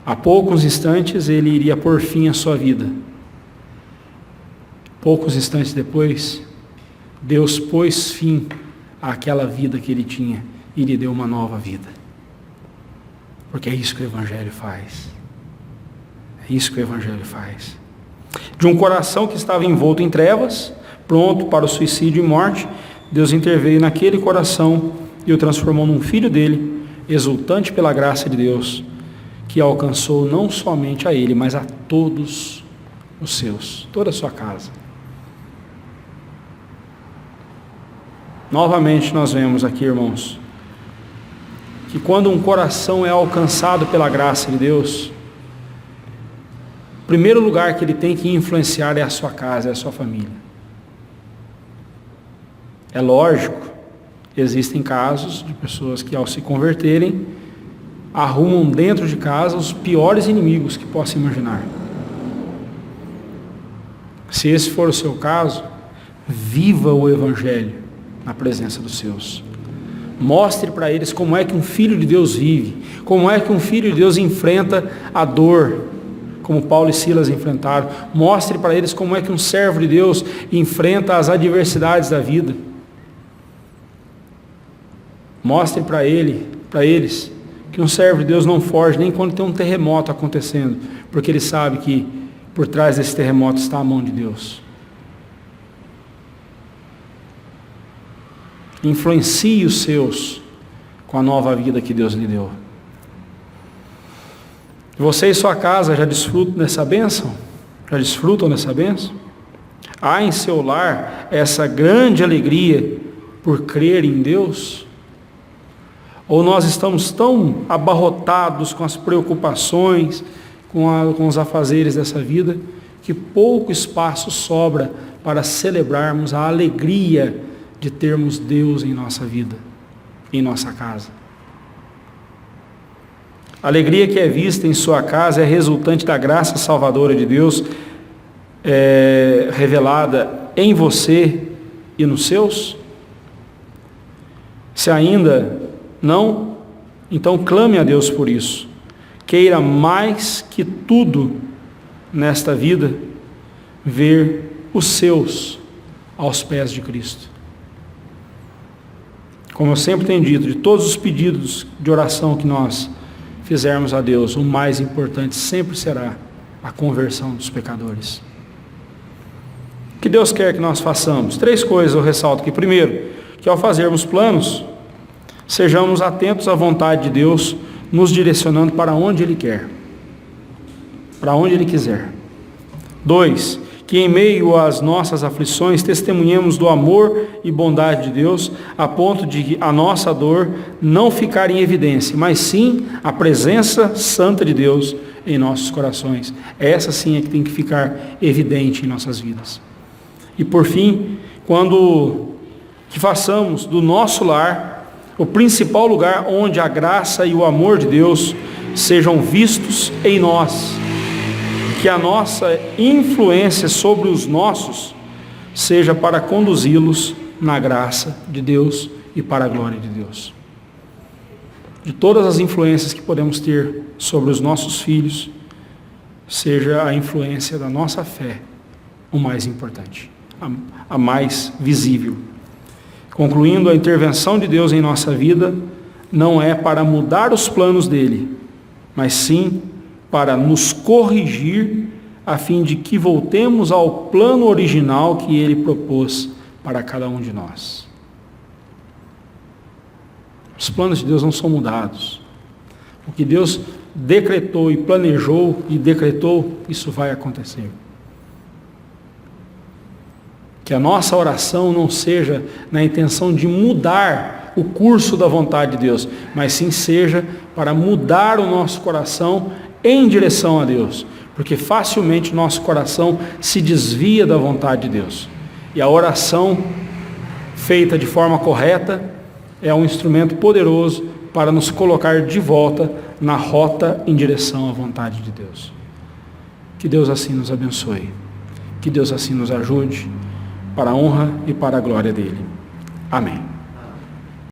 Há poucos instantes ele iria pôr fim à sua vida. Poucos instantes depois, Deus pôs fim àquela vida que ele tinha e lhe deu uma nova vida. Porque é isso que o Evangelho faz. É isso que o Evangelho faz. De um coração que estava envolto em trevas, pronto para o suicídio e morte, Deus interveio naquele coração e o transformou num filho dele, exultante pela graça de Deus, que alcançou não somente a ele, mas a todos os seus, toda a sua casa. Novamente nós vemos aqui, irmãos, que quando um coração é alcançado pela graça de Deus, o primeiro lugar que ele tem que influenciar é a sua casa, é a sua família. É lógico, existem casos de pessoas que ao se converterem, arrumam dentro de casa os piores inimigos que possam imaginar. Se esse for o seu caso, viva o Evangelho na presença dos seus. Mostre para eles como é que um filho de Deus vive, como é que um filho de Deus enfrenta a dor, como Paulo e Silas enfrentaram. Mostre para eles como é que um servo de Deus enfrenta as adversidades da vida. Mostre para eles que um servo de Deus não foge nem quando tem um terremoto acontecendo, porque ele sabe que por trás desse terremoto está a mão de Deus. Influencie os seus com a nova vida que Deus lhe deu. Você e sua casa já desfrutam dessa bênção? Já desfrutam dessa bênção? Há em seu lar essa grande alegria por crer em Deus? Ou nós estamos tão abarrotados com as preocupações, com os afazeres dessa vida, que pouco espaço sobra para celebrarmos a alegria de termos Deus em nossa vida, em nossa casa. A alegria que é vista em sua casa é resultante da graça salvadora de Deus, revelada em você e nos seus? Se ainda não, então clame a Deus por isso. Queira mais que tudo nesta vida ver os seus aos pés de Cristo. Como eu sempre tenho dito, de todos os pedidos de oração que nós fizermos a Deus, o mais importante sempre será a conversão dos pecadores. O que Deus quer que nós façamos? 3 coisas eu ressalto aqui. Primeiro, que ao fazermos planos, sejamos atentos à vontade de Deus, nos direcionando para onde Ele quer, para onde Ele quiser. 2, que em meio às nossas aflições testemunhemos do amor e bondade de Deus, a ponto de a nossa dor não ficar em evidência, mas sim a presença santa de Deus em nossos corações. Essa sim é que tem que ficar evidente em nossas vidas. E por fim, que façamos do nosso lar o principal lugar onde a graça e o amor de Deus sejam vistos em nós, que a nossa influência sobre os nossos seja para conduzi-los na graça de Deus e para a glória de Deus. De todas as influências que podemos ter sobre os nossos filhos, seja a influência da nossa fé o mais importante, a mais visível. Concluindo, a intervenção de Deus em nossa vida não é para mudar os planos dele, mas sim para nos corrigir a fim de que voltemos ao plano original que Ele propôs para cada um de nós. Os planos de Deus não são mudados. O que Deus decretou e planejou e decretou, isso vai acontecer. Que a nossa oração não seja na intenção de mudar o curso da vontade de Deus, mas sim seja para mudar o nosso coração em direção a Deus, porque facilmente o nosso coração se desvia da vontade de Deus. E a oração feita de forma correta é um instrumento poderoso para nos colocar de volta na rota em direção à vontade de Deus. Que Deus assim nos abençoe. Que Deus assim nos ajude, para a honra e para a glória dele. Amém.